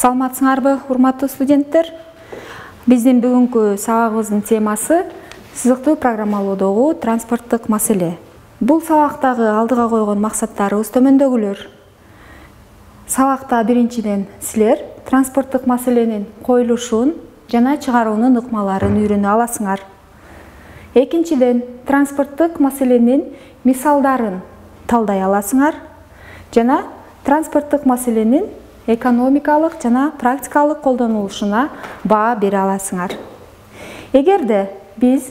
Саламатсыңарбы, урматтуу студенттер? Биздин бүгүнкү сабагыбыздын темасы сызыктуу программалоодогу транспорттук маселе. Бул сабактагы алдыга койгон максаттарыбыз төмөндөгүлөр. Сабакта биринчиден силер транспорттук маселенин коюлушун жана чыгаруунун ыкмаларын үйрөнө аласыңар. Экинчиден транспорттук маселенин мисалдарын талдай аласыңар жана транспорттук маселенин экономикалык жана практикалык колдонулушуна баа бере аласыңар. Эгерде биз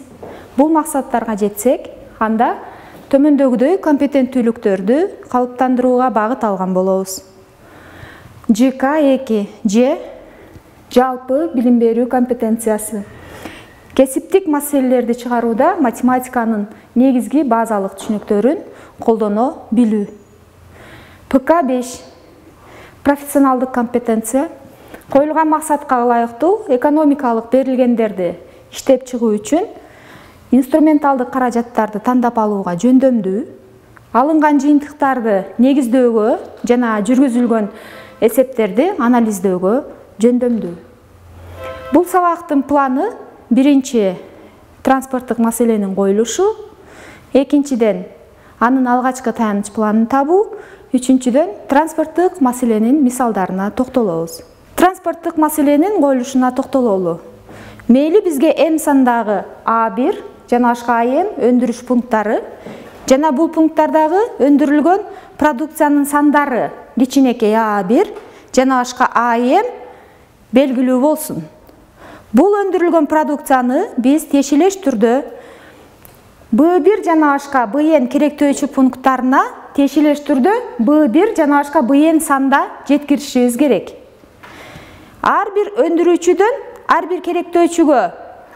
бул максаттарга жетсек, анда төмөндөгүдөй компетенттүүлүктөрдү калыптандырууга багыт алган болобуз. ЖК2 же жалпы билим берүү компетенциясы. Кесиптик маселелерди чыгарууда математиканын негизги базалык түшүнүктөрүн колдоно билүү. ПК5 профессионалдык компетенция коюлган максатка ылайыктуу экономикалык берилгендерди иштеп чыгуу үчүн инструменталдык каражаттарды тандап алууга жөндөмдүү, алынган жыйынтыктарды негиздөөгө жана жүргүзүлгөн эсептерди анализдөөгө жөндөмдүү. Бул сабактын планы: биринчи транспорттук маселенин коюлушу, экинчиден анын алгачкы таяныч планын табуу, үчүнчүдөн транспорттук маселенин мисалдарына токтолобуз. Транспорттук маселенин коюлушуна токтололу. Мейли бизге М сандагы А1 жана АМ өндүрүш пункттары жана бул пункттардагы өндүрүлгөн продукциянын сандары кичинекей А1 жана АМ белгилүү болсун. Бул өндүрүлгөн продукцияны биз тиешелеш түрдө B1 жана БН керектөөчү пункттарына тиешелеш түрдө B1 жана БН санда жеткиришибиз керек. Ар бир өндүрүүчүдөн ар бир керектөөчүгө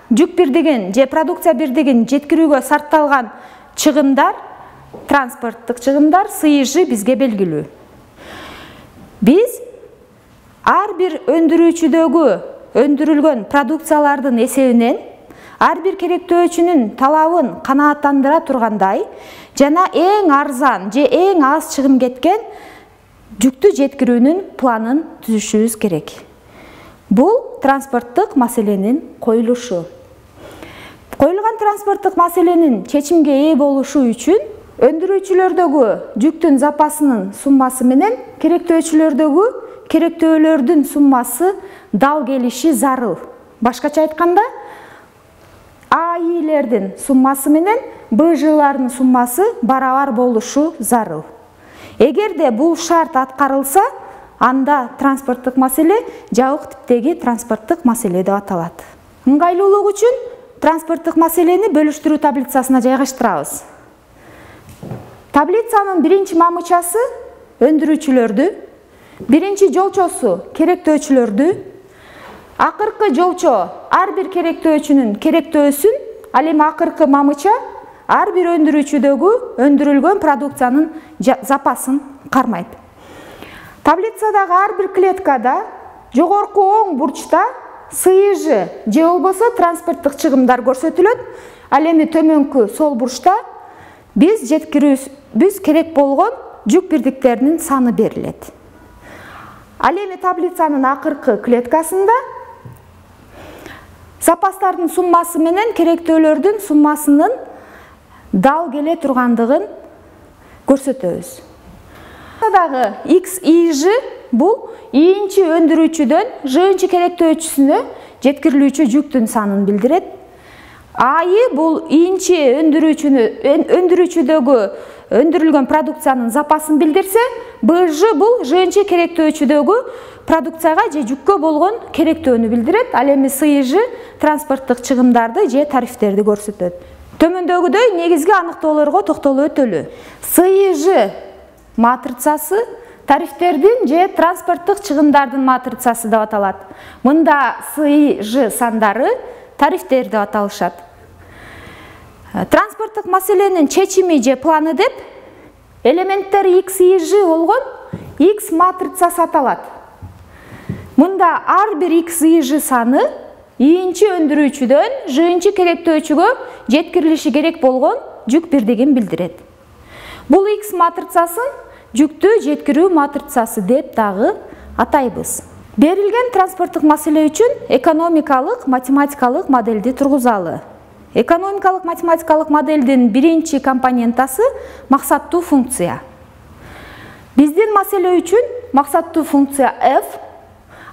жүк бирдигин же продукция бирдигин жеткирүүгө сарпталган чыгымдар, транспорттук чыгымдар СИЖ бизге белгилүү. Биз ар бир өндүрүүчүдөгү өндүрүлгөн продукциялардын эсебинен ар бир керектөөчүнүн талабын канааттандыра тургандай жана эң арзан же эң аз чыгым кеткен жүктү жеткирүүнүн планын түзүшүбүз керек. Бул транспорттук маселенин коюлушу. Коюлган транспорттук маселенин чечимге ээ болушу үчүн өндүрүүчүлөрдөгү жүктүн запасынын суммасы менен керектөөчүлөрдөгү керектөөлөрдүн суммасы дал келиши зарыл. Башкача айтканда, АИлердин суммасы менен БЖлардын суммасы барабар болушу зарыл. Эгерде бул шарт аткарылса, анда транспорттук маселе жабык типтеги транспорттук маселе деп аталат. Ыңгайлуулук үчүн транспорттук маселени бөлүштүрүү таблицасына жайгаштырабыз. Таблицанын биринчи мамычасы өндүрүүчүлөрдү, биринчи жолчосу керектөөчүлөрдү, акыркы жолчо ар бир керектөөчүнүн керектөөсүн, ал эми акыркы мамыча ар бир өндүрүүчүдөгү өндүрүлгөн продукциянын запасын кармайт. Таблицадагы ар бир клеткада жогорку оң бурчта СИЖ же болбосо транспорттук чыгымдар көрсөтүлөт. Ал эми төмөнкү сол бурчта биз керек болгон жүк бирдиктеринин саны берилет. Ал эми таблицанын акыркы клеткасында запастардын суммасы менен керектөөлөрдүн суммасынын дал келе тургандыгын көрсөтөбүз. Дагы XIJ бул ийинчи өндүрүүчүдөн жыйынчы керектөөчүсүнө жеткирилүүчү жүктүн санын билдирет. АИ бул ийинчи өндүрүүчүдөгү өндүрүлгөн продукциянын запасын билдирсе, БЖ бул жыйынчы керектөөчүдөгү продукцияга же жүккө болгон керектөөнү билдирет. Ал эми СИЖ транспорттук чыгымдарды же тарифтерди көрсөтөт. Төмөндөгүдөй негизги аныктоолорго токтолуп өтөлү. СИЖ матрицасы тарифтердин же транспорттук чыгымдардын матрицасы деп аталат. Мында СИЖ сандары тарифтер деп аталышат. Транспорттук маселенин чечими же планы деп элементтери XIJ болгон X матрицасы аталат. Мында ар бир XIJ саны ийинчи өндүрүүчүдөн жыйынчы керектөөчүгө жеткирилиши керек болгон жүк бирдигин билдирет. Бул X матрицасын жүктү жеткирүү матрицасы деп дагы атайбыз. Берилген транспорттук маселе үчүн экономикалык математикалык модельди тургузалы. Экономикалык математикалык моделдин биринчи компонентасы максаттуу функция. Биздин маселе үчүн максаттуу функция f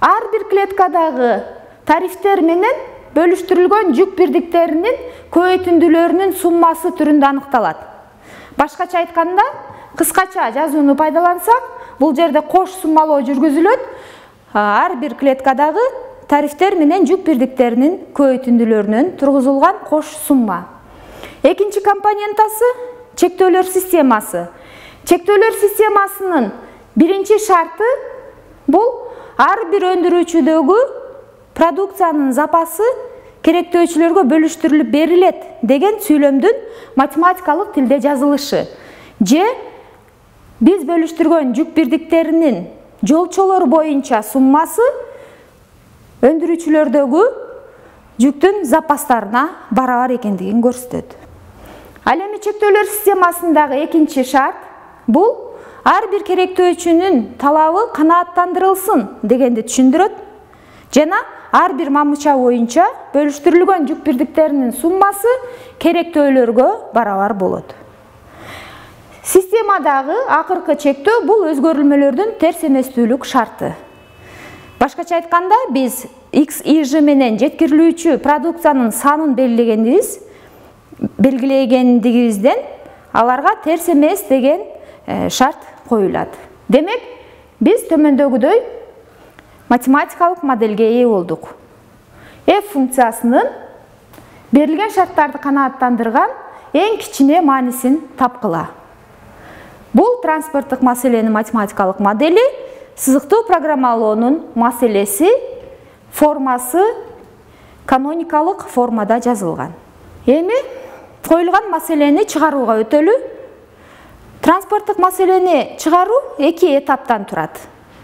ар бир клеткадагы тарифтер менен бөлүштүрүлгөн жүк бирдиктеринин көбөйтүндүлөрүнүн суммасы түрүндө аныкталат. Башкача айтканда, кыскача жазууну пайдалансак, бул жерде кош суммалоо жүргүзүлөт. Ар бир клеткадагы тарифтер менен жүк бирдиктеринин көбөйтүндүлөрүнөн тургузулган кош сумма. Экинчи компонентасы чектөөлөр системасы. Чектөөлөр системасынын биринчи шарты бул ар бир өндүрүүчүдөгү продукциянын запасы керектөөчүлөргө бөлүштүрүлүп берилет деген сүйлөмдүн математикалык тилде жазылышы. Же биз бөлүштүргөн жүк бирдиктеринин жолчолор боюнча суммасы өндүрүүчүлөрдөгү жүктүн запастарына барабар экендигин көрсөтөт. Ал эми чектөөлөр системасындагы экинчи шарт бул ар бир керектөөчүнүн талабы канааттандырылсын дегенди түшүндүрөт. Жана ар бир мамыча боюнча бөлүштүрүлгөн жүк бирдиктеринин суммасы керектөөлөргө барабар болот. Системадагы акыркы чектөө бул өзгөрүлмөлөрдүн терс эместүүлүк шарты. Башкача айтканда, биз x, y менен жеткирилүүчү продукциянын санын белгилегендигибизден аларга терс эмес деген шарт коюлат. Демек, биз төмөндөгүдөй математикалык модельге ээ болдук. F функциясынын берилген шарттарды канааттандырган эң кичине маанисин тапкыла. Бул транспорттук маселенин математикалык модели, сызыктуу программалоонун маселеси, формасы каноникалык формада жазылган. Эми коюлган маселени чыгарууга өтөлү. Транспорттук маселени чыгаруу эки этаптан турат.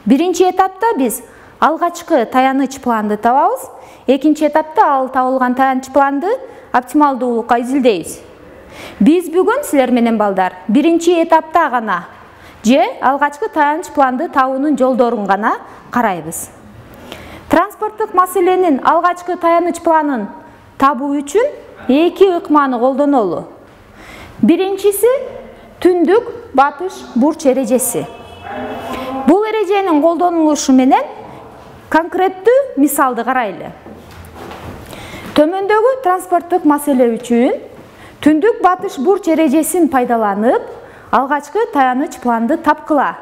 Биринчи этапта биз алгачкы таяныч планды табабыз. Экинчи этапта ал табылган таяныч планды оптималдуулукка изилдейбиз. Биз бүгүн силер менен балдар биринчи этапта гана же алгачкы таяныч планды табуунун жолдорун гана карайбыз. Транспорттук маселенин алгачкы таяныч планын табуу үчүн эки ыкманы колдонолу. Биринчиси түндүк батыш бурч эрежеси. Бул эреженин колдонулушу менен конкреттүү мисалды карайлы. Төмөндөгү транспорттук маселе үчүн түндүк батыш бурч эрежесин пайдаланып, алгачкы таяныч планды тапкыла.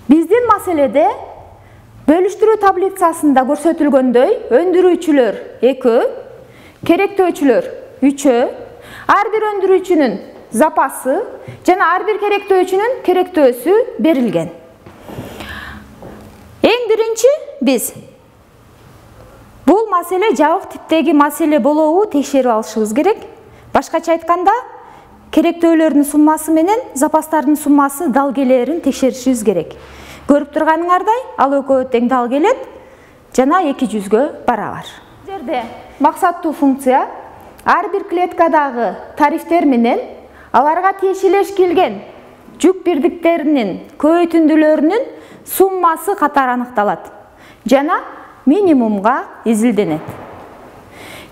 Биздин маселеде бөлүштүрүү таблицасында көрсөтүлгөндөй өндүрүүчүлөр 2, керектөөчүлөр 3, ар бир өндүрүүчүнүн запасы жана ар бир керектөөчүнүн керектөөсү берилген. Эң биринчи биз бул маселе жабык типтеги маселе болобу текшерип алышыбыз керек. Башкача айтканда, керектөөлөрдүн суммасы менен запастардын суммасы дал келерин текшеришибиз керек. Көрүп турганыңардай, ал экөө тең дал келет жана 200-гө барабар. Бул жерде максаттуу функция ар бир клеткадагы тарифтер менен аларга тиешелеш келген жүк бирдиктеринин көбөйтүндүлөрүнүн суммасы катары аныкталат жана минимумга изилденет.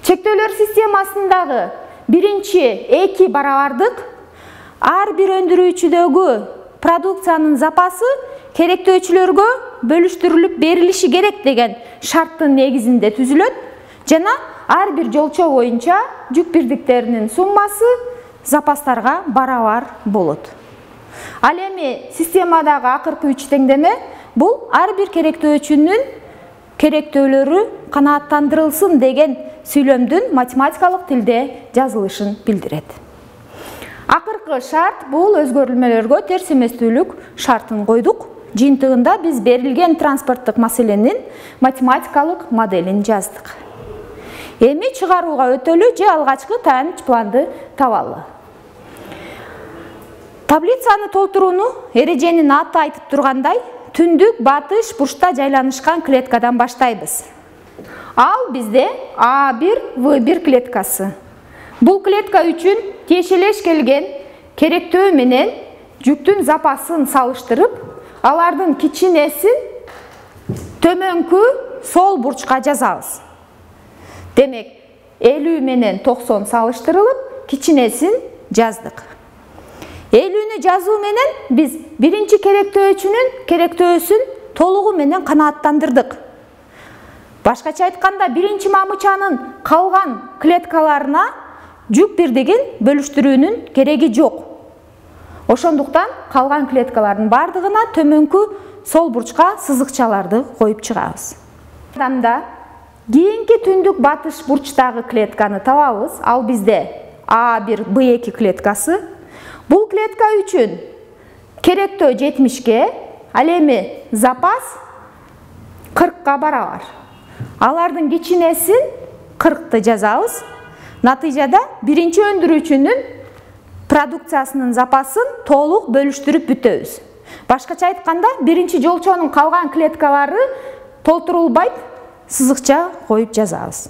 Чектөөлөр системасындагы биринчи эки барабардык ар бир өндүрүүчүдөгү продукциянын запасы керектөөчүлөргө бөлүштүрүлүп берилиши керек деген шарттын негизинде түзүлөт жана ар бир жолчо боюнча жүк бирдиктеринин суммасы запастарга барабар болот. Ал эми системадагы акыркы 3 теңдеме бул ар бир керектөөчүнүн керектөөлөрү канааттандырылсын деген сүйлөмдүн математикалык тилде жазылышын билдирет. Акыркы шарт бул өзгөрүлмөлөргө терс эместүүлүк шартын койдук. Жыйынтыгында биз берилген транспорттук маселенин математикалык моделин жаздык. Эми чыгарууга өтөлү же алгачкы таяныч планды табалы. Таблицаны толтурууну эреженин аты айтып тургандай, түндүк батыш бурчта жайланышкан клеткадан баштайбыз. Ал бизде A1, V1 клеткасы. Бул клетка үчүн тиешелеш келген керектөө менен жүктүн запасын салыштырып, алардын кичинесин төмөнкү сол бурчка жазабыз. Демек 50 менен 90 салыштырылып, кичинесин жаздык. 50-нү жазуу менен биз биринчи керектөөчүнүн керектөөсүн толугу менен канааттандырдык. Башкача айтканда, биринчи мамычанын калган клеткаларына жүк бирдигин бөлүштүрүүнүн кереги жок. Ошондуктан калган клеткалардын бардыгына төмөнкү сол бурчка сызыкчаларды коюп чыгабыз. Жардамда кийинки түндүк батыш бурчтагы клетканы табабыз. Ал бизде А1, B2 клеткасы. Бул клетка үчүн керектөө 70-ке, ал эми запас 40-ка барабар. Алардын кичинесин 40-ты жазабыз. Натыйжада биринчи өндүрүүчүнүн продукциясынын запасын толук бөлүштүрүп бүтөбүз. Башкача айтканда, биринчи жолчонун калган клеткалары толтурулбайт, сызыкча коюп жазабыз.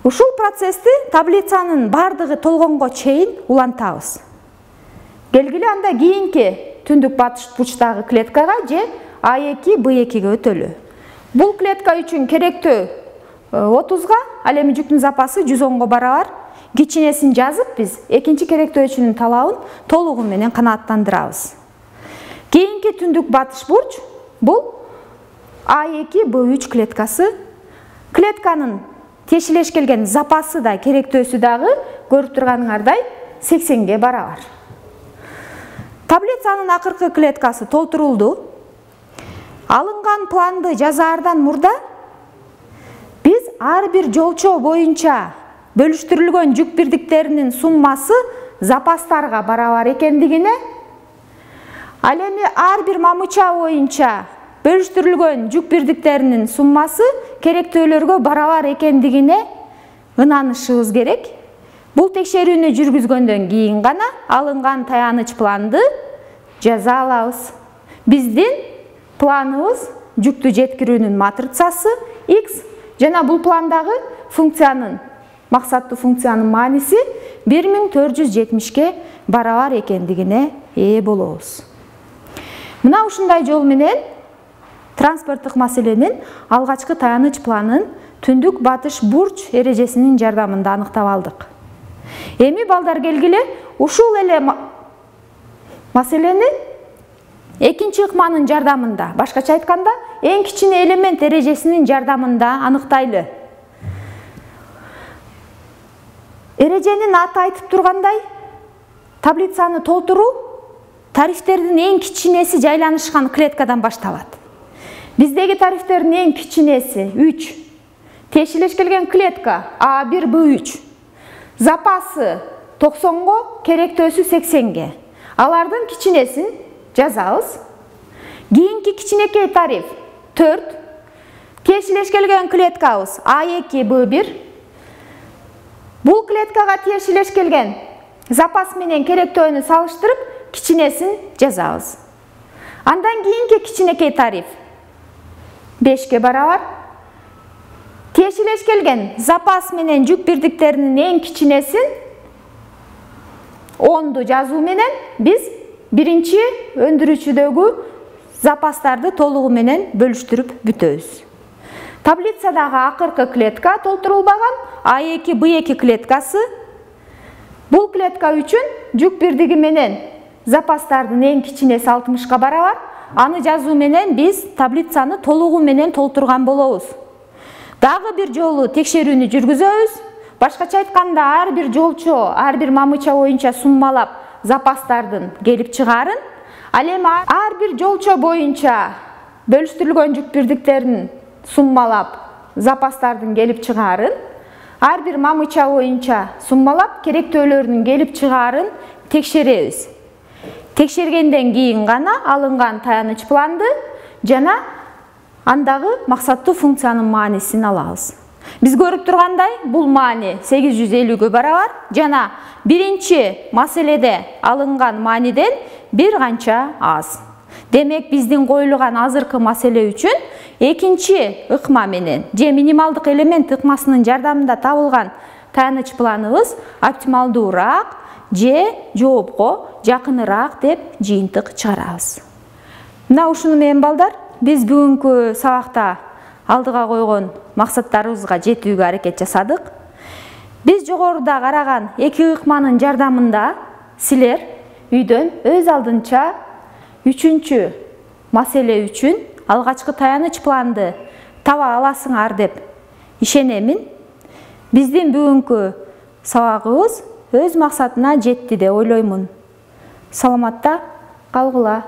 Ушул процессти таблицанын бардыгы толгонго чейин улантабыз. Келгиле анда кийинки түндүк батыш бурчтагы клеткага же А2, B2ге өтөлү. Бул клетка үчүн керектөө 30-га, ал эми жүктүн запасы 110-го барабар. Кичинесин жазып, биз экинчи керектөөчүнүн талабын толугу менен канааттандырабыз. Кийинки түндүк батыш бурч бул А2, B3 клеткасы. Клетканын тешилеш келген запасы да, керектөөсү дагы көрүп турганыңардай 80-ге барабар. Таблицанын акыркы клеткасы толтурулду. Алынган планды жазаардан мурда биз ар бир жолчо боюнча бөлүштүрүлгөн жүк бирдиктеринин суммасы запастарга барабар экендигине, ал эми ар бир мамыча боюнча бөлүштүрүлгөн жүк бирдиктеринин суммасы керектөөлөргө барабар экендигине ынанышыбыз керек. Бул текшерүүнү жүргүзгөндөн кийин гана алынган таяныч планды жаза алабыз. Биздин планыбыз жүктү жеткирүүнүн матрицасы X жана бул пландагы функциянын, максаттуу функциянын мааниси 1470-ке барабар экендигине ээ болобуз. Мына ушундай жол менен транспорттук маселенин алгачкы таяныч планын түндүк батыш бурч эрежесинин жардамында аныктап алдык. Эми балдар келгиле ушул эле маселени экинчи ыкманын жардамында, башкача айтканда, эң кичине элемент эрежесинин жардамында аныктайлы. Эреженин аты айтып тургандай, таблицаны толтуруу тарифтердин эң кичинеси жайланышкан клеткадан башталат. Биздеги тарифтердин эң кичинеси 3. Тешилеш келген клетка A1, B3. Запасы 90-го, керектөөсү 80-ге. Алардын кичинесин жазабыз. Кийинки кичинекей тариф 4. Тиешелеш келген клеткабыз A2, B1. Бул клеткага тиешелеш келген запас менен керектөөнү салыштырып, кичинесин жазабыз. Андан кийинки кичинекей тариф 5-ке барабар. Тиешелеш келген запас менен жүк бирдиктеринин эң кичинесин 10-ду жазуу менен биз биринчи өндүрүүчүдөгү запастарды толугу менен бөлүштүрүп бүтөбүз. Таблицадагы акыркы клетка толтурулбаган A2, B2 клеткасы. Бул клетка үчүн жүк бирдиги менен запастардын эң кичинеси 60-ка барабар. Аны жазуу менен биз таблицаны толугу менен толтурган болобуз. Дагы бир жолу текшерүүнү жүргүзөбүз. Башкача айтканда, ар бир жолчо, ар бир мамыча боюнча суммалап запастардын келип чыгарын, ал эми ар бир жолчо боюнча бөлүштүрүлгөн жүк бирдиктерин суммалап запастардын келип чыгарын, ар бир мамыча боюнча суммалап керектөөлөрүнүн келип чыгарын текшеребиз. Текшергенден кийин гана алынган таяныч планды жана андагы максаттуу функциянын маанисин алабыз. Биз көрүп тургандай, бул маани 850-гө барабар жана биринчи маселеде алынган мааниден бир канча аз. Демек, биздин коюлган азыркы маселе үчүн экинчи ыкма менен же минималдык элемент ыкмасынын жардамында табылган таяныч планыбыз оптималдуураак же жоопко жакыныраак деп жыйынтык чыгарабыз. Мына ушуну менен балдар биз бүгүнкү сабакта алдыга койгон максаттарыбызга жетүүгө аракет жасадык. Биз жогоруда караган эки ыкманын жардамында силер үйдөн өз алдынча үчүнчү маселе үчүн алгачкы таяныч планды таба аласыңар деп ишенемин. Биздин бүгүнкү сабагыбыз өз максатына жетти деп ойлоймун. Саламатта калгыла.